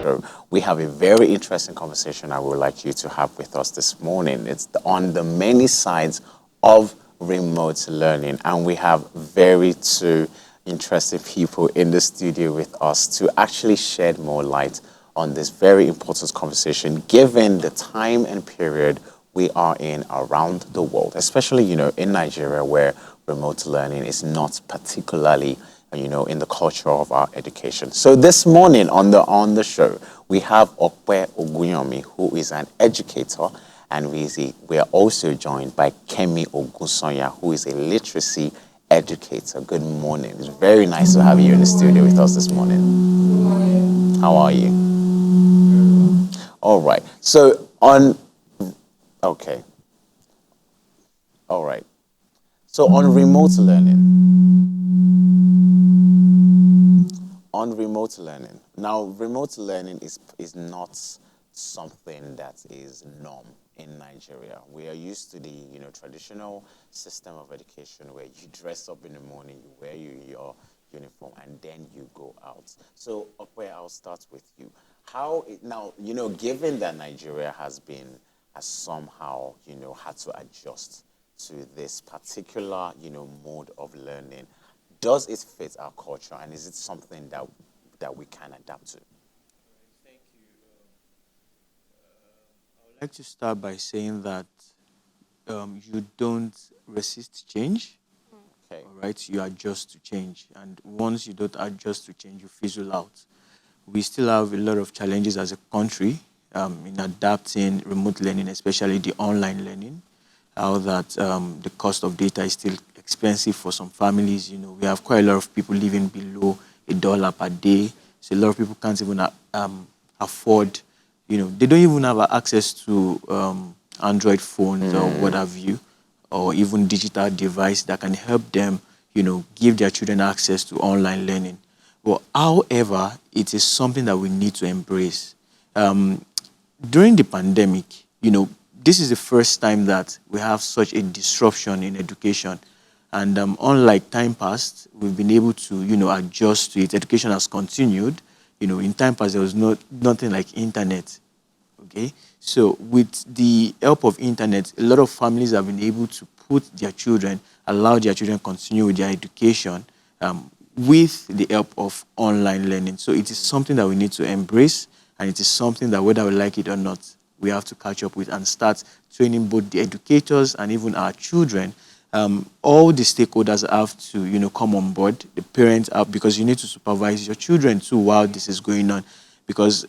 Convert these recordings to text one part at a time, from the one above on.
So we have a very interesting conversation I would like you to have with us this morning. It's on the many sides of remote learning, and we have very two interesting people in the studio with us to actually shed more light on this very important conversation, given the time and period we are in around the world, especially, in Nigeria, where remote learning is not particularly, in the culture of our education. So this morning on the show, we have Okwe Ogunyomi, who is an educator, and we are also joined by Kemi Ogunsonya, who is a literacy educator. Good morning. It's very nice to have you in the studio with us this morning. How are you? All right. So okay. All right. So on remote learning. Now, remote learning is not something that is norm in Nigeria. We are used to the traditional system of education where you dress up in the morning, you wear your uniform, and then you go out. So, Okwe, I'll start with you. Now, given that Nigeria has somehow had to adjust to this particular mode of learning, does it fit our culture, and is it something that we can adapt to? Thank you. I would like to start by saying that you don't resist change, Okay. all right? You adjust to change. And once you don't adjust to change, you fizzle out. We still have a lot of challenges as a country in adapting remote learning, especially the online learning. How that the cost of data is still expensive for some families. We have quite a lot of people living below $1 per day. So a lot of people can't even afford, they don't even have access to Android phones or what have you, or even digital device that can help them, give their children access to online learning. But however, it is something that we need to embrace. During the pandemic, this is the first time that we have such a disruption in education. And unlike time past, we've been able to, adjust to it. Education has continued. In time past, there was nothing like internet. Okay, so with the help of internet, a lot of families have been able to allow their children continue with their education with the help of online learning. So it is something that we need to embrace, and it is something that whether we like it or not, we have to catch up with and start training both the educators and even our children. All the stakeholders have to, come on board. The parents have, because you need to supervise your children too while this is going on. Because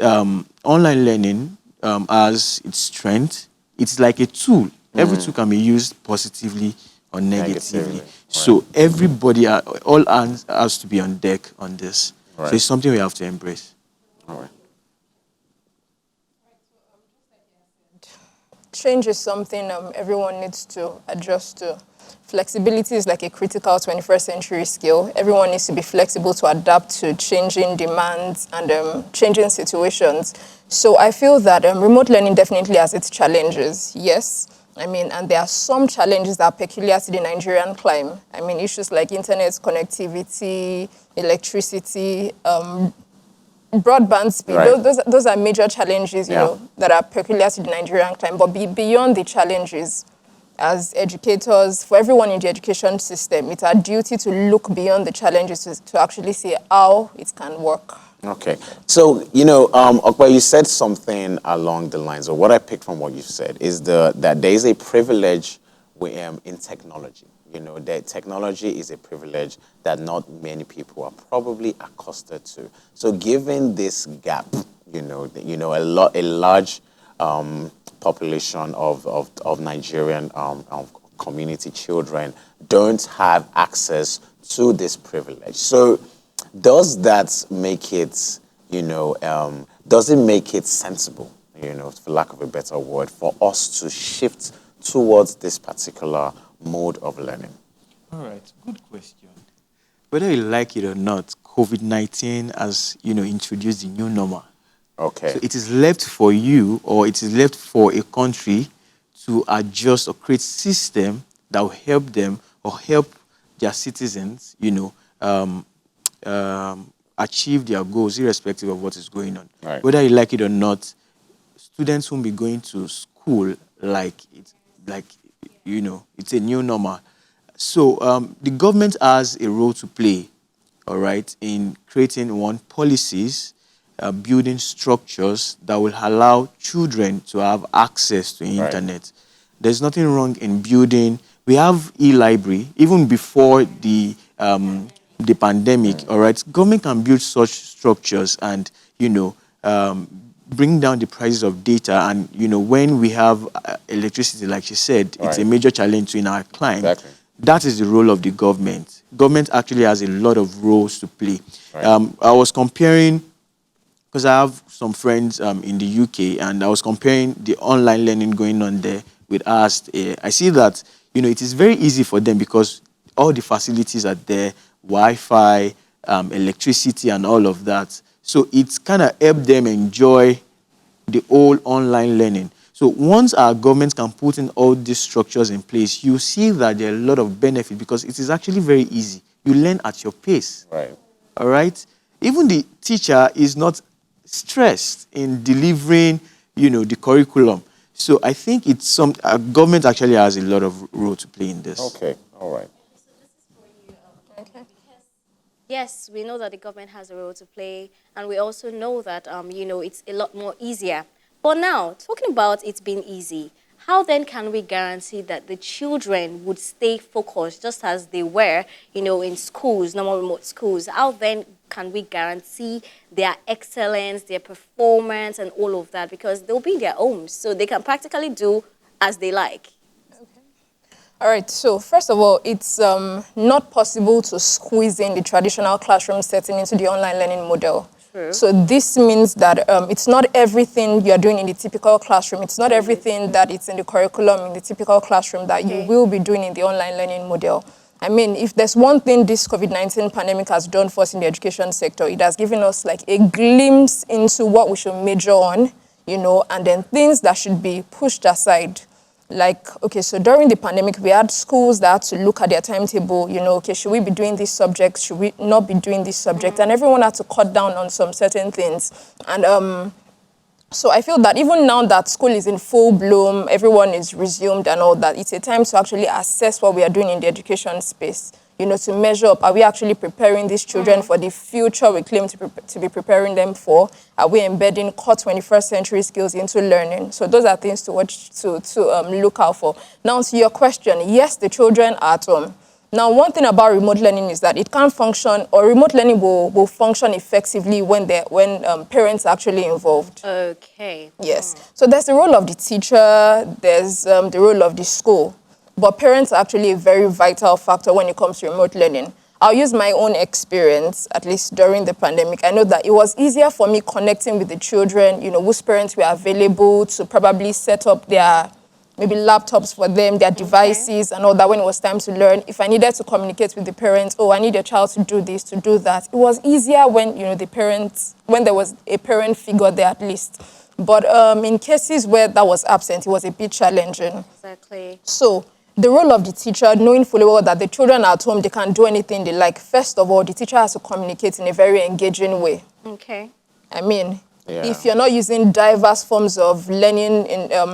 online learning has its strength. It's like a tool. Every tool can be used positively or negatively. Negatively, So everybody, all hands has to be on deck on this. So Right. it's something we have to embrace. All right. Change is something everyone needs to adjust to. Flexibility is like a critical 21st century skill. Everyone needs to be flexible to adapt to changing demands and changing situations. So I feel that remote learning definitely has its challenges, yes. And there are some challenges that are peculiar to the Nigerian climate. Issues like internet connectivity, electricity, broadband speed. Right. Those are major challenges, Yeah. that are peculiar to the Nigerian climate. But beyond the challenges, as educators, for everyone in the education system, it's our duty to look beyond the challenges to actually see how it can work. Okay. So, Okwe, you said something along the lines, or what I picked from what you said is that there is a privilege in technology. That technology is a privilege that not many people are probably accustomed to. So, given this gap, a large population of Nigerian community children don't have access to this privilege. So, does that make it, does it make it sensible, for lack of a better word, for us to shift towards this particular mode of learning? All right, good question. Whether you like it or not, COVID-19 has, introduced the new normal. Okay. So it is left for you, or it is left for a country to adjust or create system that will help them or help their citizens, achieve their goals irrespective of what is going on. Right. Whether you like it or not, students won't be going to school like it's a new normal. So the government has a role to play, all right, in creating policies, building structures that will allow children to have access to internet. There's nothing wrong in building. We have e-library even before the pandemic. All right, government can build such structures and bring down the prices of data. And when we have electricity, like she said, it's a major challenge in our climate. Exactly. That is the role of the government. Government actually has a lot of roles to play. Right. I was comparing, because I have some friends in the UK, and I was comparing the online learning going on there with us. I see that it is very easy for them because all the facilities are there, Wi-Fi, electricity, and all of that. So it's kind of helped them enjoy the whole online learning. So once our government can put in all these structures in place, you see that there are a lot of benefit because it is actually very easy. You learn at your pace. Right. All right? Even the teacher is not stressed in delivering, the curriculum. So I think it's government actually has a lot of role to play in this. Okay. All right. Okay. Yes, we know that the government has a role to play, and we also know that, it's a lot more easier. But now, talking about it being easy, how then can we guarantee that the children would stay focused just as they were, in schools, normal remote schools? How then can we guarantee their excellence, their performance, and all of that? Because they'll be in their homes, so they can practically do as they like. All right, so first of all, it's not possible to squeeze in the traditional classroom setting into the online learning model. True. So this means that it's not everything you're doing in the typical classroom. It's not everything that it's in the curriculum in the typical classroom that you will be doing in the online learning model. I mean, if there's one thing this COVID-19 pandemic has done for us in the education sector, it has given us like a glimpse into what we should major on, and then things that should be pushed aside. Like, okay, so during the pandemic, we had schools that had to look at their timetable, okay, should we be doing this subject? Should we not be doing this subject? And everyone had to cut down on some certain things. And so I feel that even now that school is in full bloom, everyone is resumed and all that, it's a time to actually assess what we are doing in the education space, to measure up. Are we actually preparing these children for the future we claim to be preparing them for? Are we embedding core 21st century skills into learning? So those are things to watch, to look out for. Now, to your question, yes, the children are at home. Now, one thing about remote learning is that it can function, or remote learning will function effectively when parents are actually involved. Okay. Yes. So there's the role of the teacher, there's the role of the school. But parents are actually a very vital factor when it comes to remote learning. I'll use my own experience, at least during the pandemic. I know that it was easier for me connecting with the children, whose parents were available to probably set up their maybe laptops for them, their devices and all that when it was time to learn. If I needed to communicate with the parents, I need your child to do this, to do that. It was easier when, when there was a parent figure there at least. But in cases where that was absent, it was a bit challenging. Exactly. So the role of the teacher, knowing fully well that the children are at home, they can do anything they like. First of all, the teacher has to communicate in a very engaging way. Okay. I mean, if you're not using diverse forms of learning,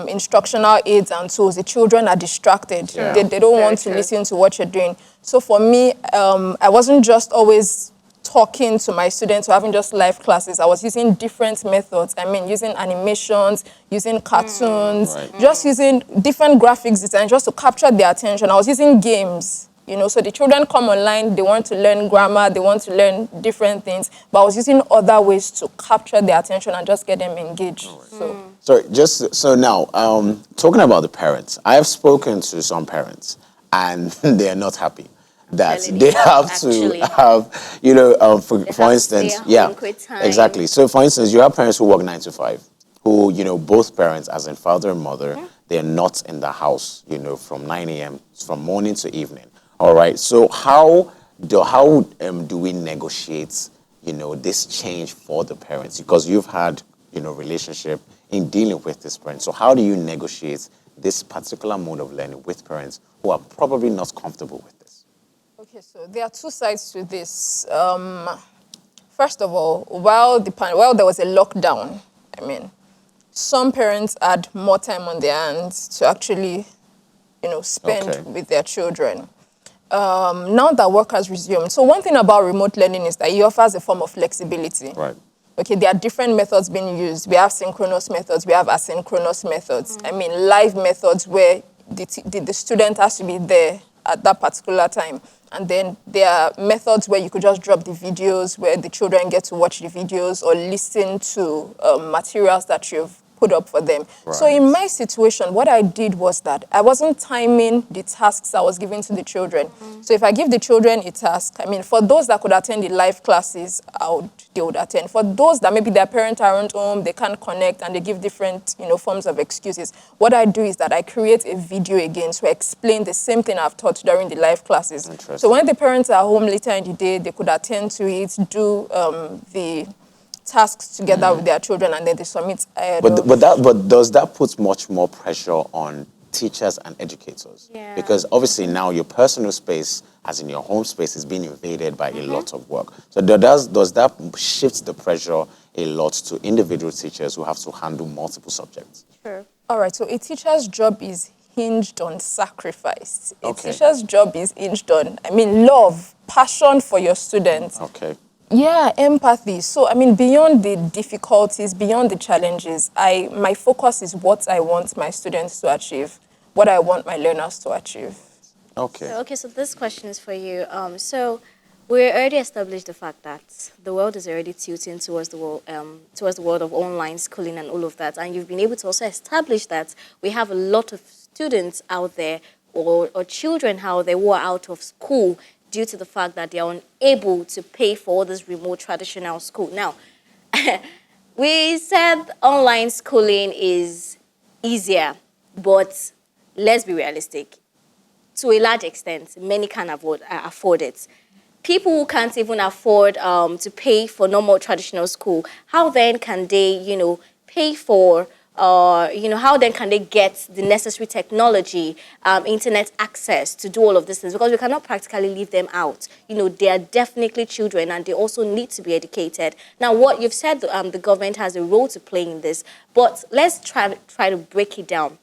instructional aids and tools, the children are distracted. Yeah. They don't want to listen to what you're doing. So for me, I wasn't just always talking to my students or having just live classes. I was using different methods. I mean, using animations, using cartoons, just using different graphics design just to capture their attention. I was using games, so the children come online, they want to learn grammar, they want to learn different things, but I was using other ways to capture their attention and just get them engaged. So now, talking about the parents, I have spoken to some parents and they are not happy that they have to have, for instance, exactly. So for instance, you have parents who work 9 to 5, who, both parents, as in father and mother, they're not in the house, from 9 a.m., from morning to evening. All right. So how do we negotiate, this change for the parents? Because you've had, relationship in dealing with this parent. So how do you negotiate this particular mode of learning with parents who are probably not comfortable with this? Okay, so there are two sides to this. First of all, while there was a lockdown, I mean, some parents had more time on their hands to actually, spend Okay. with their children. Now that work has resumed, so one thing about remote learning is that it offers a form of flexibility. Right. Okay, there are different methods being used. We have synchronous methods, we have asynchronous methods. I mean, live methods where the student has to be there at that particular time. And then there are methods where you could just drop the videos, where the children get to watch the videos or listen to materials that you've put up for them. So Right. in my situation, what I did was that I wasn't timing the tasks I was giving to the children. So if I give the children a task, I mean, for those that could attend the live classes, they would attend. For those that maybe their parents aren't home, they can't connect, and they give different, forms of excuses, what I do is that I create a video again to explain the same thing I've taught during the live classes. Interesting. So when the parents are home later in the day, they could attend to it, do the tasks together with their children, and then they submit ahead of. But does that put much more pressure on teachers and educators? Yeah. Because obviously now your personal space, as in your home space, is being invaded by a lot of work. So does that shift the pressure a lot to individual teachers who have to handle multiple subjects? Sure. All right, so a teacher's job is hinged on sacrifice. A Okay. teacher's job is hinged on, love, passion for your students. Okay. Yeah, empathy. So, beyond the difficulties, beyond the challenges, my focus is what I want my students to achieve, what I want my learners to achieve. Okay. So this question is for you. So we already established the fact that the world is already tilting towards the world of online schooling and all of that, and you've been able to also establish that we have a lot of students out there or children out there who are out of school due to the fact that they are unable to pay for this remote traditional school. Now, we said online schooling is easier, but let's be realistic. To a large extent, many can afford it. People who can't even afford to pay for normal traditional school, how then can they, pay for, how then can they get the necessary technology, internet access to do all of these things? Because we cannot practically leave them out. They are definitely children and they also need to be educated. Now, what you've said, the government has a role to play in this, but let's try to break it down.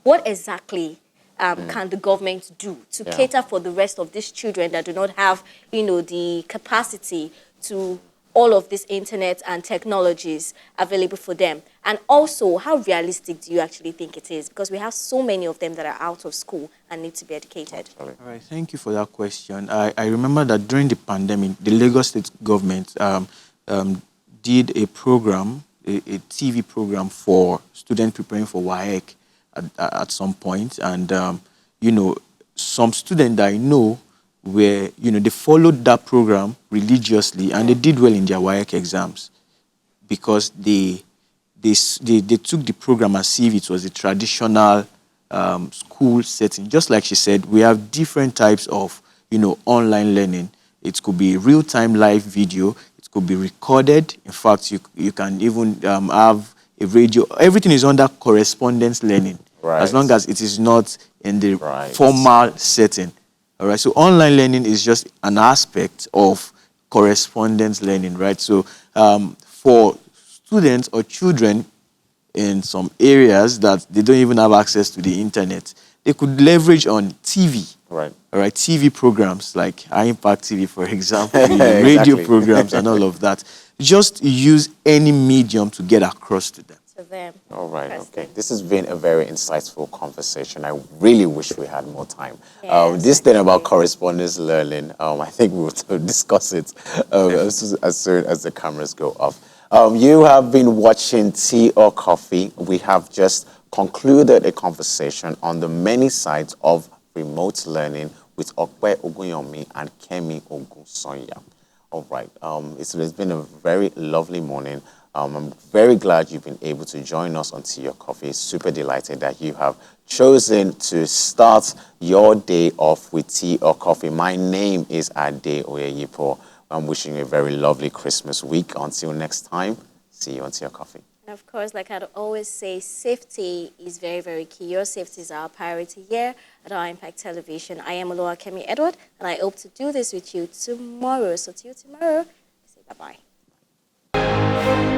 What exactly can the government do to cater for the rest of these children that do not have, the capacity to all of these internet and technologies available for them? And also, how realistic do you actually think it is? Because we have so many of them that are out of school and need to be educated. All right, thank you for that question. I remember that during the pandemic, the Lagos State government did a program, a TV program for students preparing for WAEC at some point. And, some students that I know where, they followed that program religiously and they did well in their WAEC exams because they took the program as if it was a traditional school setting. Just like she said, we have different types of, online learning. It could be real-time live video. It could be recorded. In fact, you can even have a radio. Everything is under correspondence learning, Right. as long as it is not in the Right. formal setting. All right. So online learning is just an aspect of correspondence learning, right? So for students or children in some areas that they don't even have access to the internet, they could leverage on TV. Right. All right, TV programs like High Impact TV, for example, radio Exactly. programs and all of that. Just use any medium to get across to them. To them. All right, Interesting. okay. This has been a very insightful conversation. I really wish we had more time. Yes, This thing about actually. correspondence learning, I think we'll discuss it as soon as the cameras go off. You have been watching Tea or Coffee. We have just concluded a conversation on the many sides of remote learning with Okwe Ogunyomi and Kemi Ogunsonya. All right. It's been a very lovely morning. I'm very glad you've been able to join us on Tea or Coffee. Super delighted that you have chosen to start your day off with tea or coffee. My name is Ade Oyeyipo. I'm wishing you a very lovely Christmas week. Until next time, see you on Tea or Coffee. And of course, like I'd always say, safety is very, very key. Your safety is our priority here at Our Impact Television. I am Oluwakemi Edward, and I hope to do this with you tomorrow. So till tomorrow, say bye-bye. you.